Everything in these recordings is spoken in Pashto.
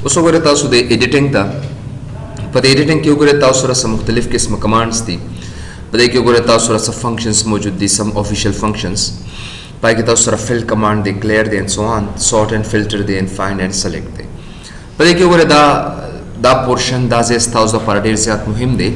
اوس وګورئ تاسو د ایډیټینګ ته په دې ایډیټینګ کې وګورئ تاسو سره سم مختلف قسمه کمانډز دي په دې کې وګورئ تاسو سره سم فنکشنز موجود دي سم افیشل فنکشنز پای کې تاسو سره فیل کمانډ دی کلیر دی and so on sort and filter دی and find and select دی په دې کې وګورئ دا پورشن دا ځای تاسو لپاره ډېر زیات مهم دی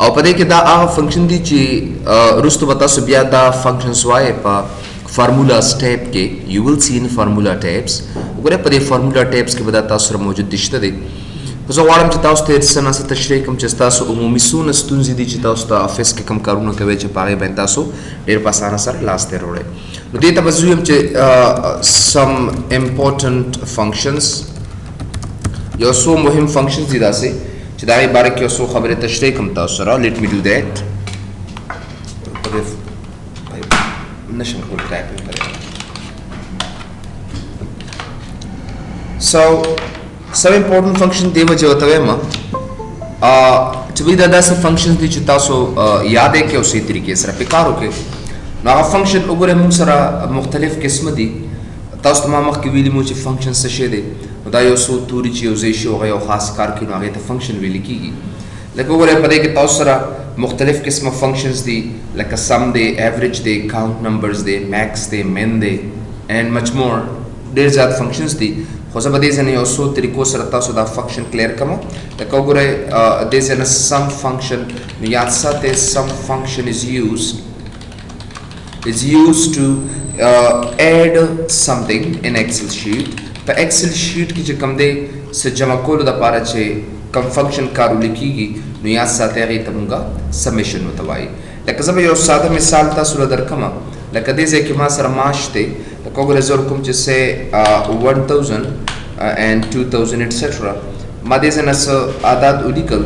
او په دې کې دا هغه فنکشن دی چې وروسته به تاسو بیا دا فنکشنز وایي په فارمولاز ټیب کې یو ویل سی ان فارمولا ټیبس وګورئ په دې فارمولا ټیبس کې به دا تاسو سره موجود دي شته دی خو زه غواړم چې تاسو ته څه نه څه تشریح کړم چې تاسو عمومي څونه ستونزې دي چې تاسو ته افس کې کوم کارونه کوئ چې په هغې باندې تاسو ډېر په اسانه سره لاس ته راوړئ نو دې ته به زه ویم چې سم امپورټنټ فنکشنز یو څو مهم فنکشنز دي داسې چې د هغې باره کې یو څو خبرې تشریح کړم تاسو سره لیټ می ډو دیټ نشم کولی ټایپینګ کولی سو سم امپورټنټ فنکشن دې وجه ورته وایم چې وایي دا داسې فنکشنز دي چې تاسو یاد یې کړئ او صحیح طریقې سره پرې کار وکړئ نو هغه فنکشن وګورئ موږ سره مختلف قسمه دي تاسو ته ما مخکې ویلي مو چې فنکشن څه شی دی نو دا یو څو توري چې یو ځای شي هغه یو خاص کار کوي نو هغې ته فنکشن ویل کېږي لکه وګورئ په دې کې تاسو سره مختلف قسمه فنکشنز دي لکه سم دی ایوریج دی کاؤنٹ نمبرز دی میکس دی مین دی اینڈ مچ مور ډېر زیات فنکشنز دي خو زه به دې ځای نه یو څو طریقو سره تاسو دا فنکشن کلیر کوم لکه وګورئ دې ځای نه سم فنکشن نو یاد ساتئ سم فنکشن is used to add something in excel sheet په excel sheet کې چې کوم دی څه جمع کولو دپاره چې کوم فنکشن کارول کېږي نو یاد ساتئ هغې ته مونږه سمیشن ورته وایي لکه زه به یو ساده مثال تاسو له درکړم لکه دې ځای کې ما سره معاش دی لکه وګورئ زه ورکوم چې سې 1000 and 2000 etc ما دې ځای نه څه عدد ولیکل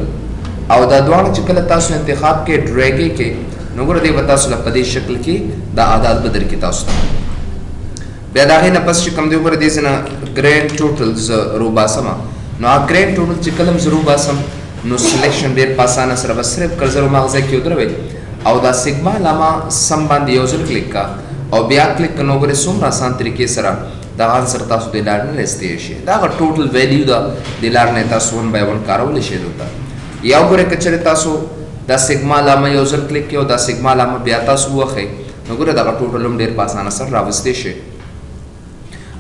او دا دواړه چې کله تاسو انتخاب کې ډریګ یې کې نو ګوره دې به تاسو له په دې شکل کې دا عدد به درکړي تاسو ته بیا د هغې نه پس چې کوم دی وګوره دې ځای نه ګرینډ ټوټل زه روباسم نو هغه ګرینډ ټوټل چې کله زه روباسم نو سلیکشن ډېر په اسانه سره به صرف کرزر مغزه کې ودروئ او دا سیګما علامه سم باندې یو ځل کلیک کا او بیا کلیک کړه نو ګورئ څومره اسان طریقې سره دا آنسر تاسو د لارې نه لیستی شي دا هغه ټوټل ویلیو ده د لارې نه تاسو ون بای ون کارولی شئ دلته یا وګورئ که چېرې تاسو دا سیګما علامه یو ځل کلیک کړئ او دا سیګما علامه بیا تاسو ووهئ نو ګورئ دغه ټوټل هم ډېر په اسانه سره راوستی شئ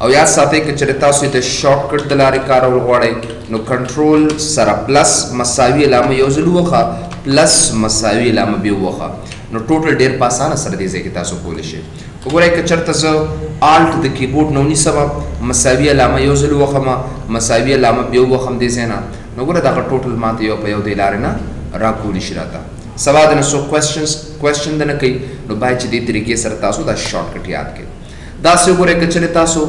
او یاد ساتئ که چېرې تاسو د شارټکټ د لارې کارول غواړئ نو کنټرول سره پلس مساوي علامه یو ځل ووهه پلس مساوي علامه بیا ووهه نو ټوټل ډېر په اسانه سره دې ځای کې تاسو کولی شئ وګورئ که چېرته زه آلټ د کیبورډ نه ونیسم مساوي علامه یو ځل ووهم مساوي علامه بیا ووهم دې ځای نه نو ګوره دغه ټوټل ماته یو په یو دې لارې نه راکولی شي راته سبا د نه څوک کوېسچن د نه کوي نو باید چې دې طریقې سره تاسو دا شارټکټ یاد کړئ داسې وګورئ که چېرې تاسو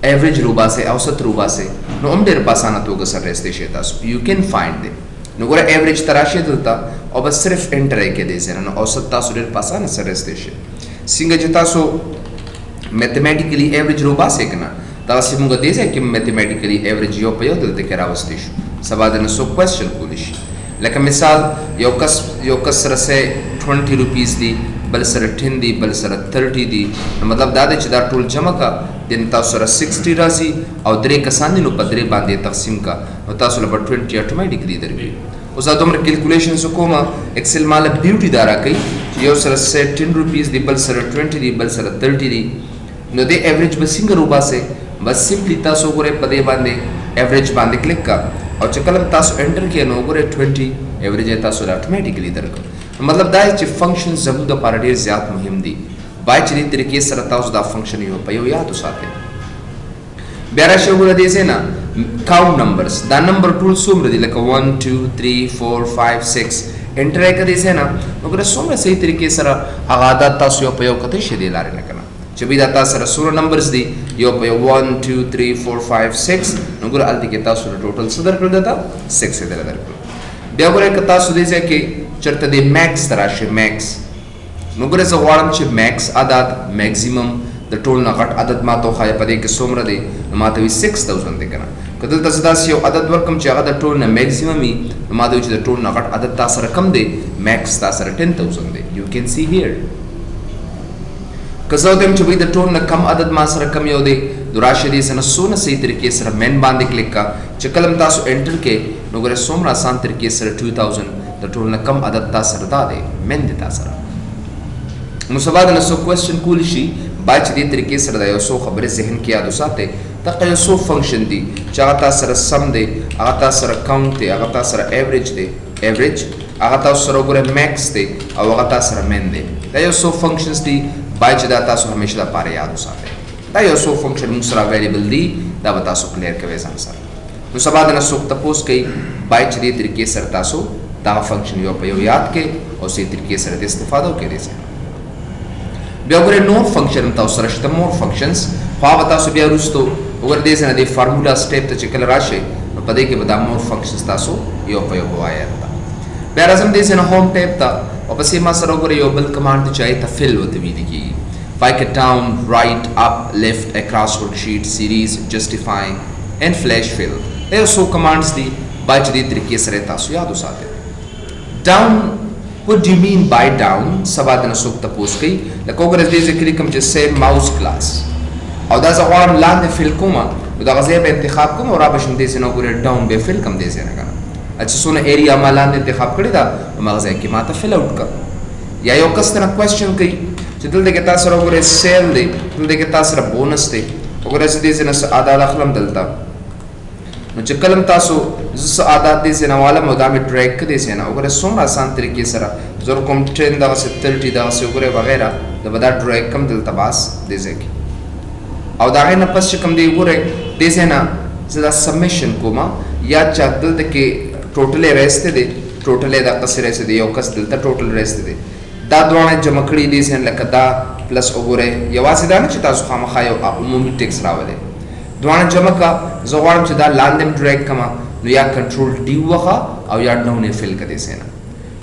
ایوریج روباسئ اوسط روباسئ نو هم ډېر په اسانه توګه سره رستی شئ تاسو یو کین فایند دی نو ګوره ایوریج ته راشئ دلته او بس صرف انټر یې کړئ دې ځای نه نو اوسط تاسو ډېر په اسانه سره رستی شئ څنګه چې تاسو میتھمیټیکلی ایوریج روباسئ که نه دغسې مونږ دې ځای کې میتھمیټیکلی ایوریج یو په یو دلته کې راوستی شو سبا د نه څوک کوېسچن کولی شي لکه مثال یو کس سره سه 20 روپیز دي بل سره 10 دي بل سره 30 دي نو مطلب دا دی چې دا ټول جمع کا د تاسو سره 60 راځي او درې کسان دي نو په درې باندې تقسیم کا نو تاسو له 20 اټومیټیکلی درکړي اوس دا دومره کیلکولیشنز وکوم ایکسل ماله بیوټي دا راکوي چې یو سره سه 10 روپیز دي بل سره 20 دي بل سره 30 دي نو د ایوریج به څنګه روباسئ بس سمپلی تاسو وګورئ په دې باندې ایوریج باندې کلیک کا او چې کله تاسو انټر کړئ نو وګورئ 20 ایوریج یې تاسو له اټومیټیکلی درکړو مطلب دا چې فنکشن زموږ دپاره ډېر زیات مهم دي باید چې دې طریقې سره تاسو دا فنکشن یو په یو یاد وساتئ بیا راشئ وګوره دې ځای نه کاؤنٹ نمبرز دا نمبر ټول څومره دي لکه 1 2 3 4 5 6 انټر یې کړه دې ځای نه نو ګوره څومره صحیح طریقې سره هغه عدد تاسو یو په یو کتی شئ دې لارې نه که نه چې بیا دا تاسو سره څومره نمبرز دي یو په یو 1 2 3 4 5 6 نو ګوره هلته کې تاسو له ټوټل څه درکړل درته 6 یې درله درکړل بیا ګوره که تاسو دې ځای کې چېرته د میکس ته راشئ میکس نو ګوره زه غواړم چې میکس عدد میکزیمم د ټول نه غټ عدد ما ته وښایه په دې کې څومره دی نو ما ته وي 6000 دی که نه که دلته زه داسې یو عدد ورکړم چې هغه د ټول نه میکزیمم وي نو ما ته وي چې د ټول نه غټ عدد تا سره کم دی میکس تا سره 10000 دی یو کین سی هیر که زه وایم چې بھائی د ټول نه کم عدد ما سره کم یو دی दुराशे दे सन सोना सही तरीके sir main बांधे क्लिक का चकलम तासो एंटर के नोगरे सोमरा आसान तरीके सर 2000 द टोल न कम अदद ता सर दा दे मेन देता सर मुसबाद न सो क्वेश्चन कूलिशी बाच दे तरीके सर दा यो सो खबर जहन किया दो साथे तक यो सो फंक्शन दी चाहता सर सम दे आता सर काउंट दे आता सर एवरेज दे एवरेज आता सर गोरे मैक्स दे और आता सर मेन दे दा यो सो फंक्शंस दी बाच दाता सो हमेशा दा पारे याद हो साथे दा यो सो फंक्शन मुसरा वेरिएबल दी दा बता सो क्लियर के वेसन सर मुसबाद न सो तपोस कई बाच दे तरीके सर तासो दा फंक्शन यो पे याद के और सी तरीके सर दे इस्तेफादा के दे से बिया नोर फंक्शन ताउ सरश्त मोर फंक्शंस फा बता सो बिया रुस्तो अगर दे से दे फार्मूला स्टेप त चकल राशे पदे के बदा मोर फंक्शंस तासो यो पे हो आया था बिया रसम दे से न होम टैब ता और पसी मा सर अगर यो बिल कमांड चाहिए त फिल होते भी दिखी फाइक it down right up left across worksheet series justify and flash fill ये सो कमांड्स दी बाच दी तरीके से तासो याद हो साथे down What do you mean by down? Sabad na suk tapos kay. Lakogres deze klikam je say mouse class. Aw da zawam land fil kuma. Da gazeb intikhab kuma और आबश deze ना गुरे down बे फिल कम deze ना करा. अच्छा सोना एरिया में land इंतिखाब करी दा. मगज़े की माता fill out कर. या यो कस्तना question कई. जितल देखे तासर गुरे sale दे. जितल देखे तासर bonus दे. गुरे से deze ना आधा लाखलम दलता. मुझे कलम तासो जिस आदात दे से नवाला मुदामे ड्रैग कर दे से ना अगर सोमरा आसान तरीके से रहा ज़रूर कम 10 दाग से 30 दाग से उगरे वगैरह तो बता ड्रैग कम दिल तबास दे से की और दागे न पश्च कम दे उगरे दे से ना ज़रा सबमिशन को माँ या चाह दिल तक के टोटले रेस्टे दे टोटले दाग कसे रेस्टे दे या कस दिल तक टोटल रेस्टे दे दादवाने जमकड़ी दे से न लकदा प्लस उगरे या वासे दाने चिता सुखामा खायो उम्मी टेक्स रावले द्वाना जमका ज़वारम चिदा लांडेम ड्रैग कमा नु या कंट्रोल डी वखा और या डाउन ने फिल कर देना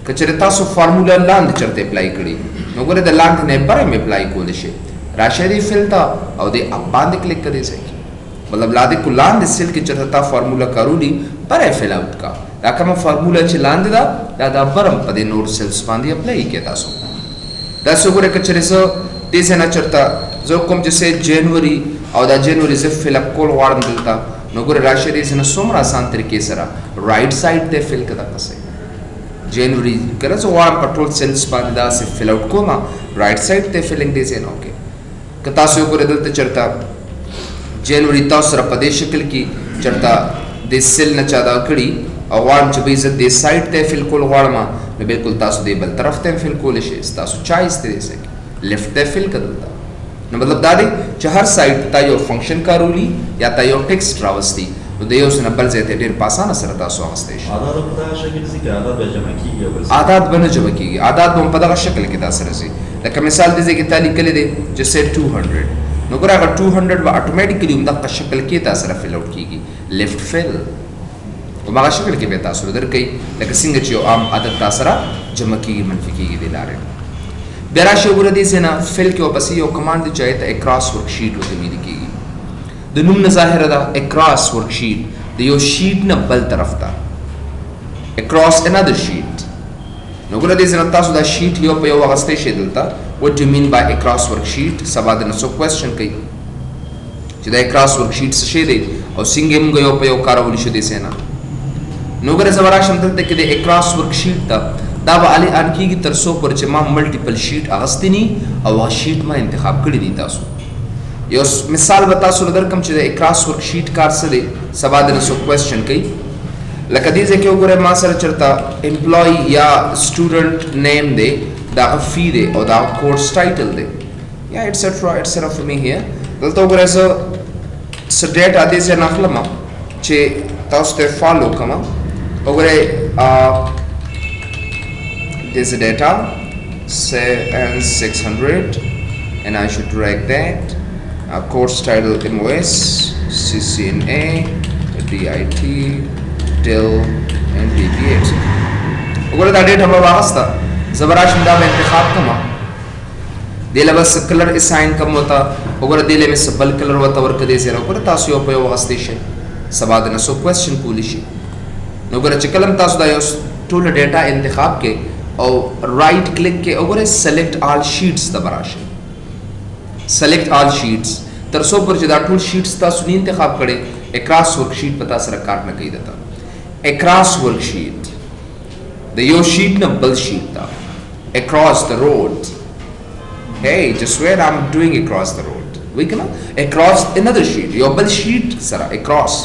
कचरता सो फार्मूला लांड चरते अप्लाई करी नु करे द लांड ने पर में अप्लाई को देशे राशेदी फिल था और दे अब बांध क्लिक कर दे सके मतलब लादे को लांड सिल के चरता फार्मूला करूली पर फिल आउट का याकमा फार्मूला च लांड दा दा बरम पदे नोड सेल्स बांधी अप्लाई के तासो दसो करे कचरे सो देसे ना चरता जो कम जैसे जनवरी और दा जनवरी से फिल अप कोल वार्म दिलता नोगुर राशि दे से न सोमरा आसान तरीके से रहा राइट साइड ते फिल कदा कसे जनवरी करे सो वार्म पेट्रोल सेल्स बांधा से फिल आउट को मा राइट साइड ते फिलिंग दे से नोके कता से को दिलते चरता जनवरी तासरा प्रदेश शक्ल की चरता दे सेल न चादा कड़ी और वार्म जब इज्जत दे साइड ते फिल कोल वार्मा न बिल्कुल तासु दे बल तरफ ते फिल कोल शे तासु चाइस दे से लेफ्ट ते फिल कर देता न मतलब दादी चार साइड तायो फंक्शन का रूली या तायो टेक्स्ट ट्रावस्ती तो देयो से नबल जेते डेर पासाना सरता सो हस्तेश आदात पता शक्ल से क्या आदात बजमा की गया आदात बन जब की आदात बम पता का शक्ल के दासर से लेकिन मिसाल दीजिए कि ताली कले दे जैसे 200 नगर अगर 200 व ऑटोमेटिकली उमदा का शक्ल के दासर फिल आउट कीगी लेफ्ट फिल उमा शक्ल के बेतासर उधर कई लेकिन सिंगचियो आम आदत दासरा जमा की मनफी की दिलारे बेराशे उगरदी से ना फिल के वापसी यो कमांड दी चाहिए था अक्रॉस वर्कशीट होते भी दिखेगी द नुम नज़ाहिर दा अक्रॉस वर्कशीट द यो शीट न बल तरफ था अक्रॉस अनदर शीट नगुरदी से ना तासु दा शीट यो पे यो वगस्ते शेदलता what do mean by across worksheet सबाद न सो क्वेश्चन कई जिदा अक्रॉस वर्कशीट से शेदे और सिंगेम गयो पे यो कारावली शेदे से ना नगुरे जवराशम दलते के दे अक्रॉस वर्कशीट था दावा अली आनकी की तरसों पर जमा मल्टीपल शीट अगस्तिनी और वह शीट में इंतखाब करी दी तासु ये मिसाल बता सो नदर कम चीज़ अक्रॉस वर्कशीट कार से दे सवाद न सो क्वेश्चन कई लकदीज़ के ऊपर मासर चलता एम्प्लॉय या स्टूडेंट नेम दे दा फी दे और दा कोर्स टाइटल दे या एटसेट्रा फॉर मी हियर दलतो ऊपर ऐसा सडेट आदि से नखलमा चे तास्ते फॉलो कमा ऊपर this data say and 600 and I should drag that course title invoice CCNA DIT till and DPH अगर दा डेट हमारा वास्ता ज़बराश इंदा में इंतखाब कमा दिले बस कलर असाइन कम होता अगर दिले में सबल कलर होता और कदे से अगर तासियो पे वास्ते शे सबाद न सो क्वेश्चन कूलिशी नगर चकलम तासु दा यो टूल डेटा इंतखाब के और राइट क्लिक के अगर सेलेक्ट ऑल शीट्स दबराशे select all sheets تر څو پر چې دا ټول شیټس تاسو نه انتخاب کړي اکراس ورکشیټ پتا سره کار نه کوي دته اکراس ورکشیټ د یو شیټ نه بل شیټ تا across the road hey just where I'm doing across the road we can across another sheet یو بل شیټ سره across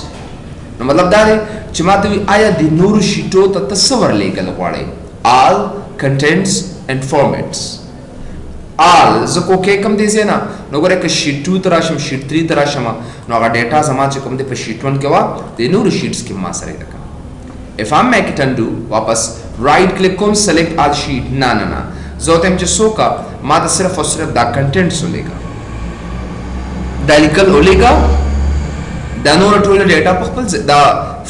نو مطلب دا دی چې ماته وی آیا د نور شیټو ته تصور لګل غواړي all contents and formats all زکو کې کم دي زینا نو ګره ک شیټ 2 تراشم شیټ 3 تراشم نو هغه ډیټا زما چې کوم دي په شیټ 1 کې وا د نور شیټس کې ما سره راکا if I make it undo واپس right click کوم select all sheet نه زه تم چې سوکا ما ته صرف او صرف دا کنټینټس ولېګا دا لیکل ولېګا دا نور ټول ډیټا په خپل دا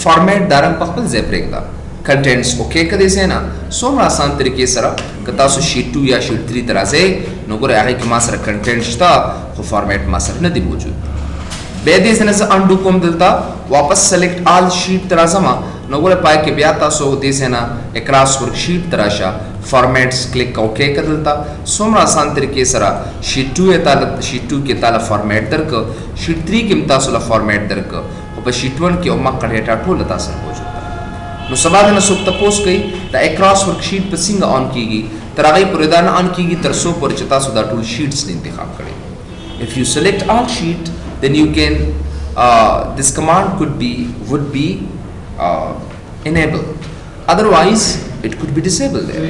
فارمیټ دارن په خپل ځای پرېږدا کنټینټس اوکې کړي سي نه څومره آسان طریقې سره که تاسو شیټ 2 یا شیټ 3 ترازه نو ګوره هغه کې ما سره کنټینټ شته خو فارمیټ ما سره نه دی موجود به دې سره زه انډو کوم دلته واپس سلیکټ آل شیټ ترازه ما نو ګوره پای کې بیا تاسو دې سره اکراس ورک شیټ تراشه فارمیټس کلیک اوکې کړلتا څومره آسان طریقې سره شیټ 2 کې تعالی فارمیټ درک شیټ 3 کې تاسو له فارمیټ درک او په شیټ 1 کې او ما کړه ټول تاسو موجود نو سبا د نسوک تپوس کوي د اکراس ورک شیټ په څنګه آن کیږي تر هغه پورې دا نه آن کیږي تر څو پورې چې تاسو دا ټول شیټس نه انتخاب کړئ if you select all sheet then you can this command would be enabled otherwise it could be disabled there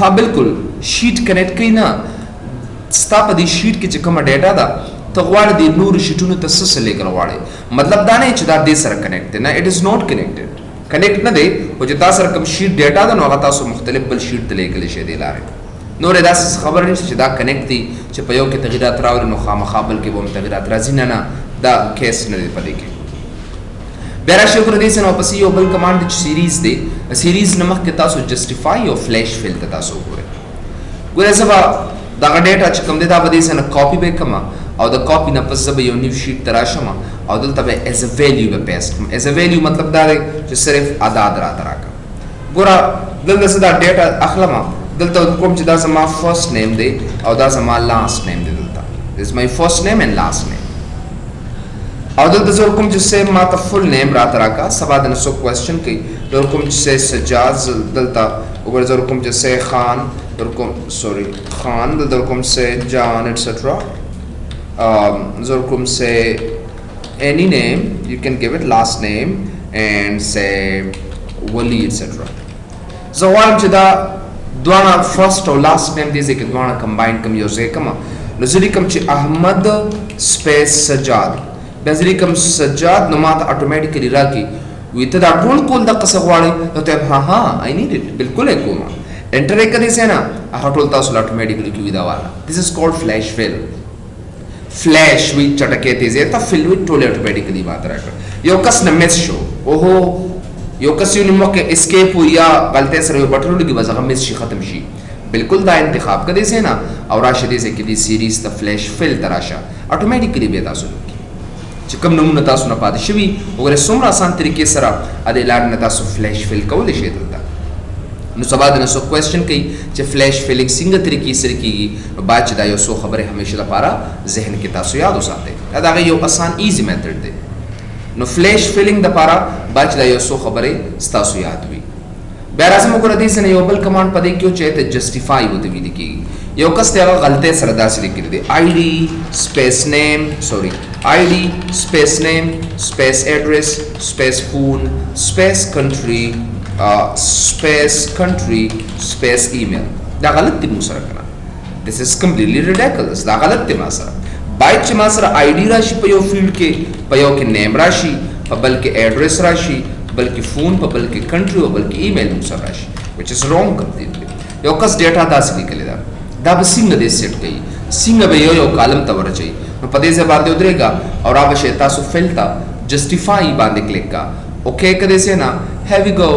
हाँ बिल्कुल sheet connect کوي نه ستا په دې sheet کې چې کومه ډیټا ده ته غواړې د نور شیټونو ته څه څه لیکل غواړې مطلب دا نه چې دا دې سره کنیکټ دی نه اټ از ناٹ کنیکټډ کنیکټ نه دی او چې تاسو سره کوم شیټ ډیټا ده نو هغه تاسو مختلف بل شیټ ته لیکل شي دی لارې نور دا خبر نشته چې دا کنیکټ دی چې په یو کې تغیرات راوړي نو خامخا بل کې به هم تغیرات راځي نه دا کیس نه دی پدې کې بیا راشي ګور دې سره پسې یو بل کمانډ چې سیریز دی سیریز نمخ کې تاسو جسټیفای او فلیش فیل ته تاسو ګورئ سبا دا ډیټا چې کوم دی دا به دې سره کاپی به کما او د کاپی نه پس به یو نیو شیټ تراشم او دلته به ایز ا ویلیو به پیسټ کوم ایز ا ویلیو مطلب دا دی چې صرف عدد راکا ګور دلته دا ډیټا اخلم دلته کوم چې دا زما فرست نیم دی او دا زما لاست نیم دی دلته this is my first name and last name او دلته زه کوم چې سیم ما ته فل نیم راکا سبا د نسو کوېسچن کوي در کوم چې سجاز دلته وګور زه کوم چې سه خان در کوم سوري خان دلته کوم سه جان ایټسټرا Zorkum say any name, you can give it last name and say Wali etc. Zawal jada dwana first or last name dise ke dwana combine kam yose kama nazari kam chi Ahmad space Sajjad nazari kam Sajjad no mat automatically raki with da ټول کول د قصه غواړي نو ته ها I need it بالکل کوم enter کړئ سینا هغه ټول تاسو automatically کی دا والا this is called flash fill فلیش وی چټکې تیزه ته فل وی ټول اتوماتیکلی مات راکړ یو کس نه مس شو اوهو یو کس یو نمو کې اسکیپ یا غلطه سره یو بټن لګي وځه مس شي ختم شي بالکل دا انتخاب کړئ سه نه او راشه دې سه کې دې سیریز ته فلیش فل تراشه اتوماتیکلی به تاسو چې کوم نمونه تاسو نه پاتې شوی وګوره څومره آسان طریقې سره ا دې لاړ نه تاسو فلیش فل کول شي دلته نو سبا د نسو کوېسچن کوي چې فلیش فیلینګ څنګه طریقې سره کیږي بعد چې دا یو څو خبره همیشه لپاره ذهن کې تاسو یاد وساتئ دا یو آسان ایزی میتھډ دی نو فلیش فیلینګ د لپاره بعد چې دا یو څو خبره تاسو یاد وي بیا راځم وګورئ دې سره یو بل کمانډ پدې کې چې ته جسټیفای وته وی لیکي یو کس ته غلطه سره داسې لیکل دي ID space name sorry ID space name space address space phone space country space country space email دا غلط دی مو سره کنه this is completely ridiculous دا غلط دی ما سره باید چې ما سره ID راشي په یو فیلډ کې په یو کې نیم راشي په بل کې ایڈریس راشي بل کې فون په بل کې کنټری او بل کې ایمیل مو سره راشي which is wrong completely یو کس ډیټا داسې لیکلی دا به څنګه دې سیټ کوي څنګه به یو کالم ته ورچي نو په دې ځای باندې ودرېږه او را به شي تاسو فیل ته جسټیفای باندې کلیک کا okay کړئ سه نه here we go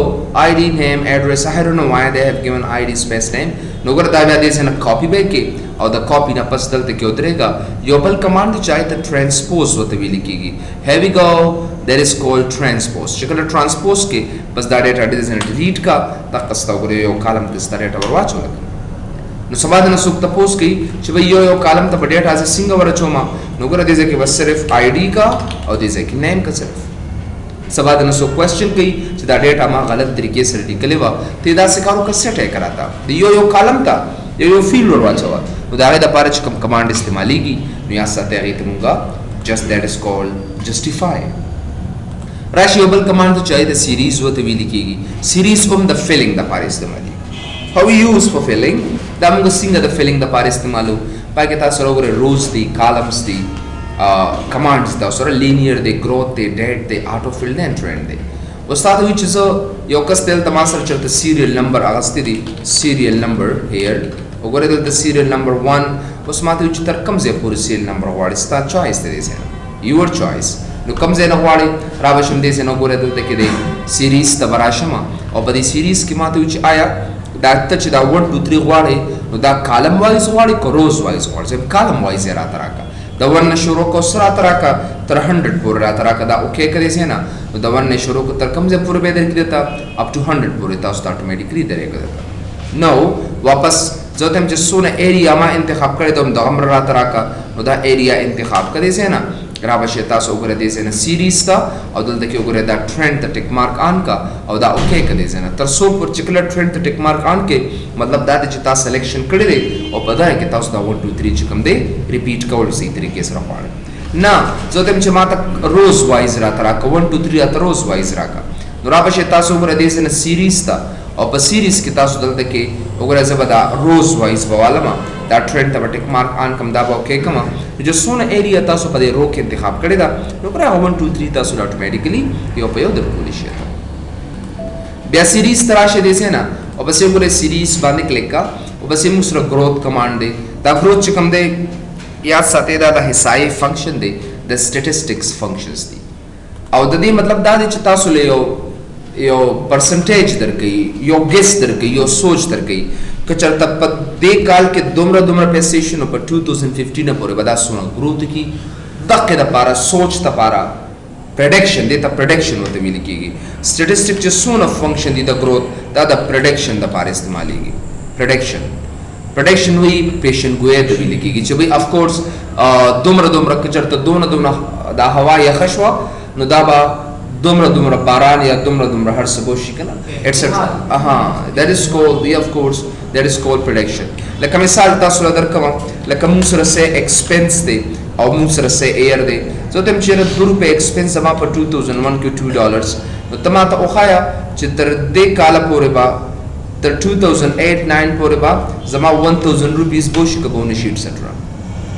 ID name address I don't know why they have given ID space name نو ګر دا بیا دې سه نه کاپی به کې او د کاپی نه پس دلته کې ودرېږه یو بل کمانډ چای ته ټرانسپوز وته ویل کېږي here we go that is called transpose چې کله ټرانسپوز کې بس دا ډیټا دې سه ډیلیټ کا تاسو ته ګورئ یو کالم کې ستاره ډیټا ورواچول نو سبا د نسوک تپوس کی چې وی یو کالم ته ډیټا از څنګه ورچوما نو ګره دې ځکه بس صرف آی ډی کا او دې ځکه نیم کا صرف سبا د نسو کوېسچن کوي چې دا ډیټا ما غلط طریقې سره لیکلې و ته دا سکارو کا سیټ کراتا دی یو کالم تا یو فیلډ ورواچوا نو دا غي د پاره چې کوم کمانډ استعماليږي نو یا ساته غي ته مونږه just that is called justify راشي یو بل کمانډ ته چای د سیریز وته ویل کیږي سیریز کوم د فیلینګ د پاره استعمالي how we use for filling دا موږ څنګه د فیلینګ د پاره استعمالو پکې تاسو وګورئ روز دی کالمز دی کمانډز دا سره لینیئر دی گروث دی ډیټ دی آټو فیل دی ټرند دی استاد وی چې یو کس تل تماسر چرته سیریل نمبر اغستی دی سیریل نمبر هیر وګورئ دلته سیریل نمبر 1 اوس ماته چې تر کوم ځای پورې سیریل نمبر غواړي ستا چوایس دی سره یور چوایس نو کوم ځای نه غواړي را بشم دې سره وګورئ دلته کې دی سیریز ته براشم او په دې سیریز کې ماته چې آیا دا ته چې دا 1 2 3 غواړي نو دا کالم وایز غواړي کو روز وایز غواړي کالم وایز را تراکا دا ون شروع کو سره تراکا تر 100 پورې را تراکا دا اوکے کړی سي نه نو دا ون شروع کو تر کم ځای پورې به درکې دیتا اپ ټو 100 پورې تاسو اتوماتیکلی درېږي نو واپس ځکه چې سونه ایریا ما انتخاب کړی دوم د عمر را تراکا نو دا ایریا انتخاب کړی سي نه را بشه تاسو وګورئ دې سي نه سیریز تا او دلته کې وګورئ دا ټرند ته ټیک مارک آن کا او دا اوکے کړی سي نه تر سو پرټیکولر ټرند ته ټیک مارک آن کې مطلب دا چې تاسو سلیکشن کړی دی او په دا کې تاسو دا 1 2 3 چې کوم دی ریپیټ کول صحیح طریقې سره غواړئ نه ځکه چې ماته روز وایز را تراکا 1 2 3 ات روز وایز راکا نو را بشه تاسو وګورئ دې سي نه سیریز تا او په سیریز کې تاسو دلته کې وګورئ زبدا روز وایز بوالما دا ټرند ته ټیک مارک آن کم دا اوکے کما جو سونه ایریا تاسو په دې رو کې انتخاب کړی دا نو پر 1 2 3 تاسو اتوماتیکلی یو په یو د پولی شي بیا سیریز تراشه دې سي نه او بس یو ګره سیریز باندې کلیک کا او بس یو سره گروث کمانډ دی دا گروث چې کوم دی یاد ساتئ دا د حسابي فنکشن دی د سټیټسټکس فنکشنز دی او د دې مطلب دا دی چې تاسو له یو پرسنټیج درکې یو ګیس درکې یو سوچ درکې کچرته په دې کال کې دومره پیسې شنو په 2015 پورې ودا سونه گروث کی دغه د پارا سوچ ته پارا پریډکشن دی ته پریډکشن وته ویل کیږي سټیټسټک چې سونه فنکشن دی د گروث دا د پریډکشن د پارا استعماليږي پریډکشن وی پیشن ګویا د ویل کیږي چې وی اف کورس دومره کچرته دومره د هوا یا خشوا نو دا با دومره باران یا دومره هر څه بوشي کنه ایټسټرا that is called of course that is called prediction لکه مثال تاسو درکم لکه موږ سره سه ایکسپنس دی او موږ سره سه ایر دی زه تم چې 2 روپے ایکسپنس ما په 2001 کې $2 نو تما ته اوخایا چې تر دې کال پورې با تر 2008-9 پورې با زما 1000 روپیز بوشي کبونه شي ایټسټرا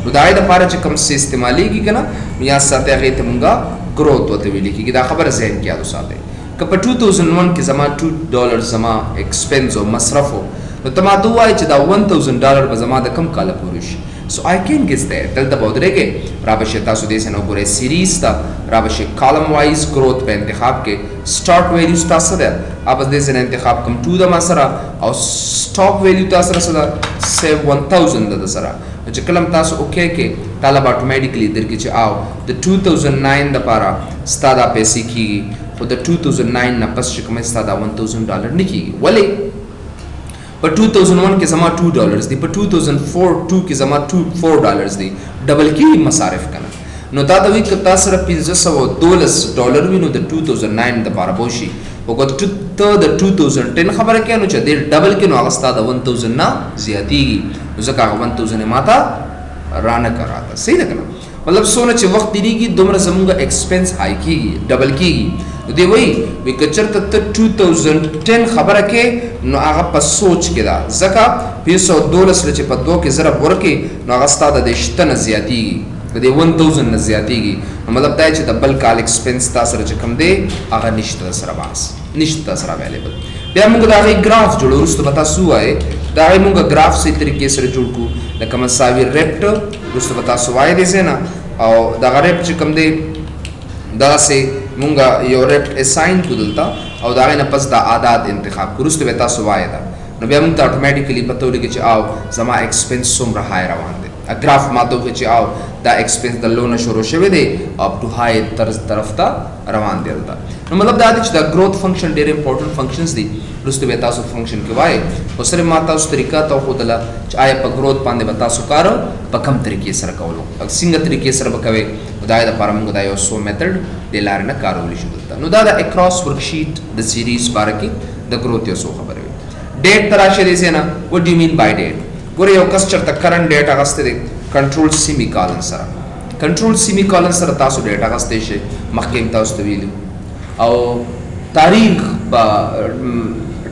نو دا د پاره چې کوم سه استعماليږي کنه یا ساته هغه ته مونږه گروث وته ویل کیږي دا خبره ذهن کې یاد وساتئ که په 2001 کې زما $2 زما ایکسپنس او مصرف نو تماته وای چې دا $1000 به زما د کم کال پورې شي سو آی کین گیس دیٹ دلته بودرېږي را بشه تاسو دې سره وګورئ سیریز تا را بشه کالم وایز گروث په انتخاب کې سٹارټ ویلیو تاسو ده اوب دې سره انتخاب کوم 2 د مسره او سټاپ ویلیو تاسو سره سیو 1000 د سره چې کلم تاسو اوکے کې طالب اتوماتیکلی درکې چې آو د 2009 د پارا ستاده پیسې کیږي خو د 2009 نه پس چې کومه ستاده $1000 نه کیږي ولی په 2001 کې زما $2 دی په 2004 کې زما $4 دی ډبل کې مصارف کنه نو دا د وی ک تاسو سره $512 وینو د 2009 د پارا بوشي وګورئ ته د 2010 خبره کې نو چې د ډبل کې نو هغه ستاده 1000 نه زیاتیږي ځکه 1000 ماته رانه کراته صحیح ده کنه مطلب سونه چې وخت دیږي دومره زموږه ایکسپنس هاي کیږي ډبل کیږي دی وی کچرته ته 2010 خبره کې نو هغه په سوچ کې دا ځکه 512 چې په 2 کې ضرب ورکې نو هغه ستاده د شتنه زیاتیږي د 1000 نه زیاتیږي مطلب دا چې د بل کال ایکسپنس تاسو سره کم دی هغه نشته سره باس نشته سره اویلیبل بیا موږ دا غي گراف جوړو ورسته پتا سو وای دا غي موږ گراف سي طریقې سره جوړ کو لکه مساوي ریپټ ورسته پتا سو وای دي زینا او دا ریپټ چې کم دی دا سه موږ یو ریپټ اساین کو دلتا او دا غي نه پس دا عادت انتخاب کو ورسته پتا سو وای دا نو بیا موږ ته اتوماتیکلی پته ولګي چې او زما ایکسپنس څومره هاي روان دي graph मातो के चे आओ दा expense द loan शोरो शवे दे up to high तरफ ता रवान दे दा नो मतलब दा द ग्रोथ फंक्शन डेर इंपॉर्टेंट फंक्शंस दी रुस्तु बेता सो फंक्शन के वाए उसरे माता उस तरीका तो होदला चाहे प ग्रोथ पांदे बता सो कारो प कम तरीके सर कवलो अग सिंग तरीके सर बकवे उदाय द परम उदाय सो मेथड दे लार न कारो लिशु दता नो दा अक्रॉस वर्कशीट द सीरीज बारकी द ग्रोथ यो सो खबर डेट तराशे देसे ना what do you mean by date गोरे यो कस्टर द करंट डेट अगस्ते दे कंट्रोल सेमीकोलन सर तासो डेट अगस्ते शे मखकेम तासो तवीली औ तारीख बा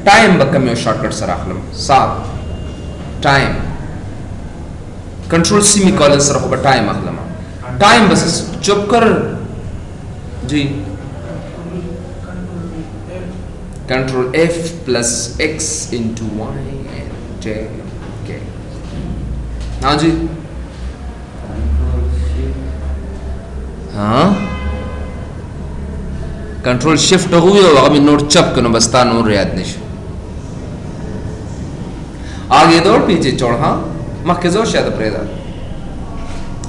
टाइम बकम यो शॉर्टकट सर अखलम सा टाइम कंट्रोल सेमीकोलन सर हो टाइम अखलम टाइम बस चुप कर जी Control F plus X into Y and J. Okay. हाँ जी. हाँ. Control Shift हुई हो अगर मैं नोट चप करूँ बस ता नोट याद नहीं. आगे दौड़ पीछे चढ़ हाँ. मक्के जोर शायद प्रेदा.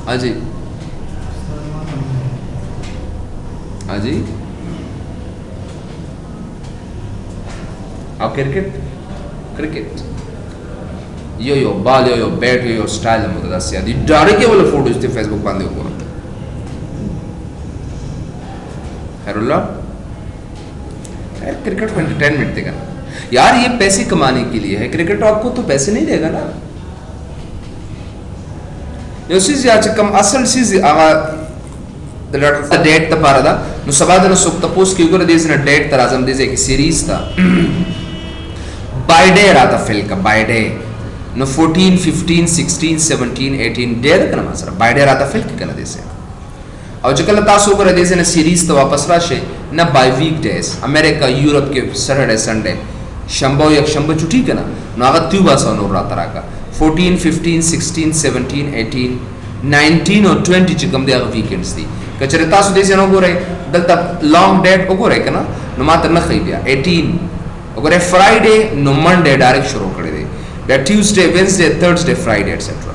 हाँ जी. हाँ जी. अब क्रिकेट यो बॉल यो बैट यो स्टाइल मुझे दस याद डायरेक्ट के वाले फोटोज थे फेसबुक बांधे हुए हैरुल्ला यार क्रिकेट को एंटरटेनमेंट देगा यार ये पैसे कमाने के लिए है क्रिकेट आपको तो पैसे नहीं देगा ना यो चीज यार कम असल चीज आगा द डेट ता पारदा नो सबाद नो सुक तपोस की उगर देस ना डेट तराजम देसे की सीरीज था बाय डे राता फिल का बाय डे नो 14 15 16 17 18 डे का नाम सर बाय डे राता फिल की कना देसे और जकल तासो कर देसे ना सीरीज तो वापस राशे ना बाय वीक डेज अमेरिका यूरोप के सैटरडे संडे शंबो या शंबो छुट्टी कना नो आगा ट्यूबा सा नो राता राका 14 15 16 17 18 19 और 20 चिकम दे वीकेंड्स दी कचरे तासो देसे नो गोरे दलता लॉन्ग डेट ओ गोरे कना नो मात्र न खइबिया 18 अगर फ्राइडे नो मंडे डायरेक्ट शुरू कर दे that Tuesday Wednesday Thursday Friday etcetera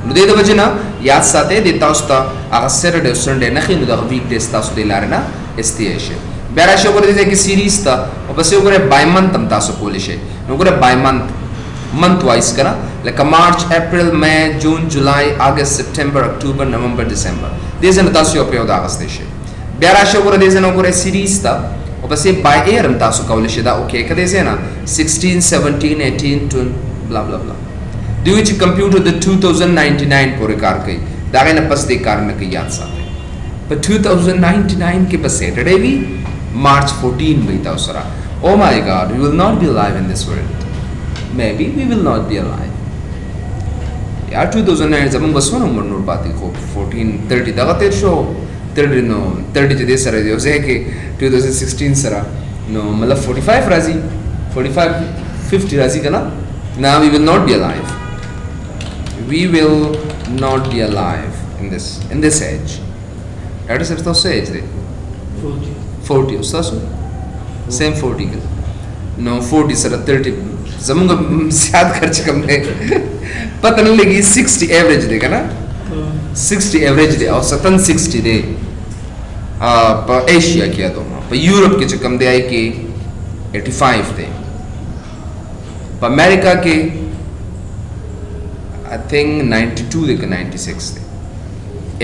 नुदे द वजना याद साथे देता उस्ता आगा सैटरडे संडे नखि नु द वीक डेज तासो दे लारना एस्टिएशन बेरा शो कर दे कि सीरीज ता और बस ओकरे बाय मंथ तम तासो पोलिशे ओकरे बाय मंथ वाइज करा लाइक मार्च अप्रैल मई जून जुलाई अगस्त सितंबर अक्टूबर नवंबर दिसंबर देस न तासो पे होदा अगस्त देशे बेरा शो कर दे न ओकरे सीरीज ता और बस ये बाय एयर हम तासो काउलिशे दा ओके कदे से ना 16 17 18 20 ब्ला ब्ला ब्ला do which computer the 2099 पूरे कार कई दागे न पस दे कार न कई याद साथे पर 2099 के बस सैटरडे भी मार्च 14 भी था उसरा oh my god we will not be alive in this world maybe we will not be alive यार 2009 जब हम बस वो नंबर नोट पाती को 14 30 दागा तेर शो 30 नो 30 जदे सर जो है कि 2016 सरा नो मतलब 45 राजी 45 50 राजी का ना now we will not be alive we will not be alive in this age that is the age de 40 उसका सो same 40 का no 40 सरा 30 जमुंगा ज्यादा खर्च कम है पता नहीं लगी 60 एवरेज देगा ना 60 एवरेज दे और 60 दे पर एशिया किया तो पर यूरोप के कम दे आई के 85 दे पर अमेरिका के आई थिंक 92 दे के 96 दे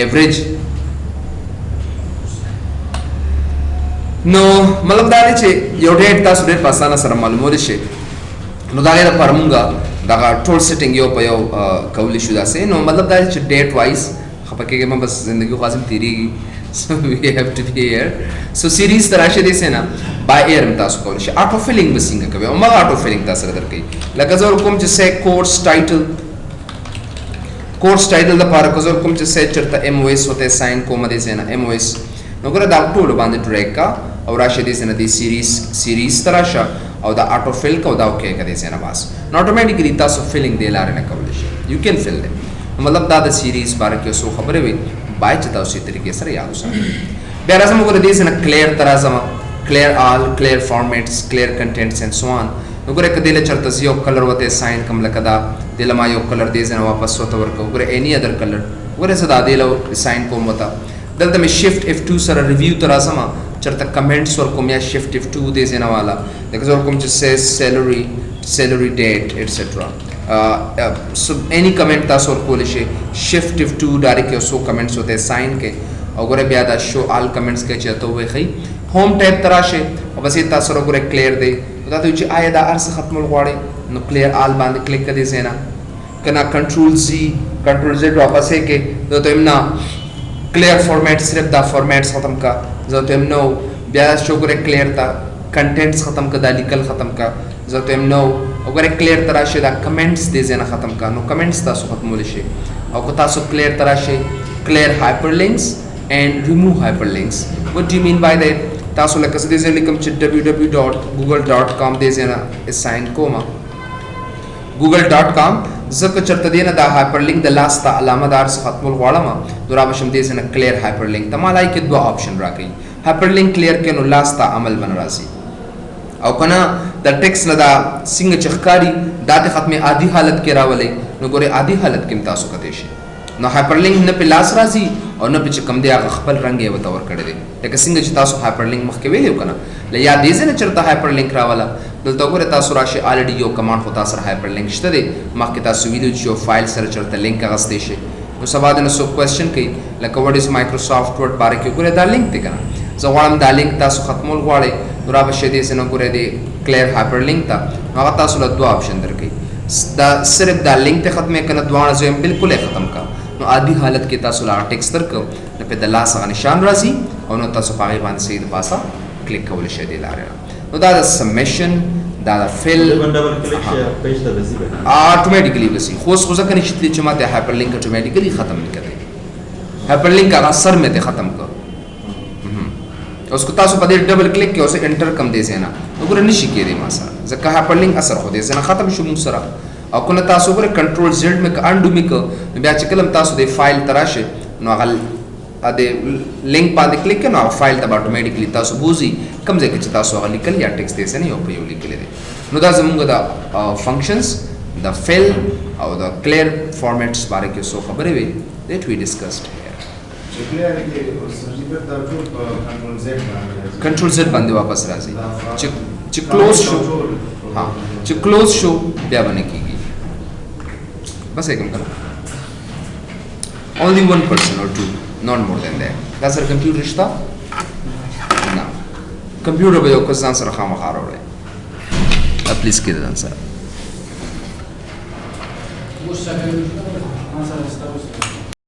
एवरेज नो मतलब दाने छे यो डेट तास डेट पासाना सर मालूम हो छे नो दागे दा परमुंगा दागा टोल सेटिंग यो पयो कौली शुदा से नो मतलब दाने छे डेट वाइज खपके के मैं बस जिंदगी खासिम तेरी so we have to be here so series तरह दे से ना by air में तासु कौली शे auto filling बसिंग कबे उम्मा auto filling तास रदर कई लगा कुम जैसे कोर्स टाइटल दा पार कजोर कुम जैसे चरता MOS होते साइन को मदे से ना MOS नोकरा दा टूल बांधे ट्रैक का और राशि दे से ना दी सीरीज तरह और दा ऑटो फिल का दा ओके का दे से ना बस ऑटोमेटिकली तासु फिलिंग दे ला रने कौली शे यू कैन फिल देम मतलब दा द सीरीज बार के सो खबरे वे बाय चता उसी तरीके से याद उसा बेराजम को दे से ना क्लियर तरह जमा clear all clear formats clear contents and so on وګوره کله چرته یو کلر وته ساين کوم لکه دا د لما یو کلر دې زنه واپس وته ورکو وګوره اني ادر کلر وګوره زدا دې لو ساين کوم وته دلته مې شیفت F2 سره ریویو تر اسما چرته کمنټس ور کوم یا شیفت F2 دې زنه والا لکه زور کوم چې سیز salary date etc so any comment تاسو ور کول شي شیفت F2 ډایرکټ یو سو کمنټس وته ساين کې او ګوره بیا دا شو آل کمنټس کې چاته وي خي هوم ټیب تراشه او بس تاسو وګوره کلیر دی دا ته چې آیا دا ارس ختمول غواړي نو کلیر آل باندې کلیک کړئ زینا کنا کنټرول Z واپس کې دا ته امنا کلیر فارمیټ صرف دا فارمیټس ختم کا زه ته امنو بیا شو ګوره کلیر تا کنټینټس ختم کا دا لیکل ختم کا زه ته امنو وګوره کلیر تراشه دا کمنټس دې زینا ختم کا نو کمنټس تاسو ختمول شي او کو تاسو کلیر تراشه کلیر هایپرلینکس and remove hyperlinks. What do you mean by that? تاسو لکه څه دې ځل کوم چې www.google.com دې زنه assign کوما google.com زکه چرته دینه دا hyperlink د لاست علامه دار څخه ختمول غواړم درا بشم دې زنه clear hyperlink تمالای کې دوه آپشن راکې hyperlink clear کې نو لاست عمل بن راځي او کنه د ټیکس نه دا څنګه چخکاری د ختمه عادي حالت کې راولې نو ګوره عادي حالت کې تاسو کته شي نو هایپرلینک نه په لاس راځي او نه په کم دی هغه خپل رنگ یې وتور کړی دی لکه څنګه چې تاسو هایپرلینک مخکې ویلو کنه ل یا دې ځنه چرته هایپرلینک راواله دلته ګوره تاسو راشي الریډي یو کمانډ خو تاسو هایپرلینک شته دی مخکې تاسو ویلو چې یو فایل سره چرته لینک غستې شي نو سبا د نو سو کوېسچن کوي لکه وات از مایکروسافټ ورډ باره کې ګوره دا لینک دی کنه زه غواړم دا لینک تاسو ختمول غواړئ نو را بشه دې څنګه ګوره دی کلیر هایپرلینک تا هغه تاسو له دوه آپشن درکې دا صرف دا لینک ته ختمه کنه دوه زم بالکل ختم کا نو عادي حالت کې تاسو لا ټیکس درکو نو په د لاس غو نشان راځي او نو تاسو په غیبان سید پاسا کلیک کول شي دی لاره نو دا د سبمیشن دا د فل ډبل کلیک شي پیج ته وځي اتوماتیکلی وسی خو ځکه نشته چې ماته هایپرلینک اتوماتیکلی ختم کړي هایپرلینک هغه سر مې ته ختم کړ اوس کو تاسو په دې ډبل کلیک کې اوس انټر کم دی زینا وګوره نشي کېدی ما سره ځکه هایپرلینک اثر خو دې زنه ختم شو مو سره او کنه تاسو وګوره کنټرول Z مې انډو مې کو بیا چې کلم تاسو د فایل تراشه نو هغه د لینک باندې کلیک کنه او فایل ته اتوماتیکلی تاسو بوزي کوم ځای کې تاسو هغه لیکل یا ټیکس دې سن یو په یو لیکل دي نو دا زموږ د فنکشنز د فیل او د کلیر فارمیټس باره کې څه خبرې وي that we discussed here کنټرول Z باندې واپس راځي چې کلوز شو ها چې کلوز شو بیا باندې کیږي بس ایکم کړه only one person or two not more than that دا سره کمپیوټر شته نه کمپیوټر به یو کسان سره خامخا راوړي پلیز کې ځان سره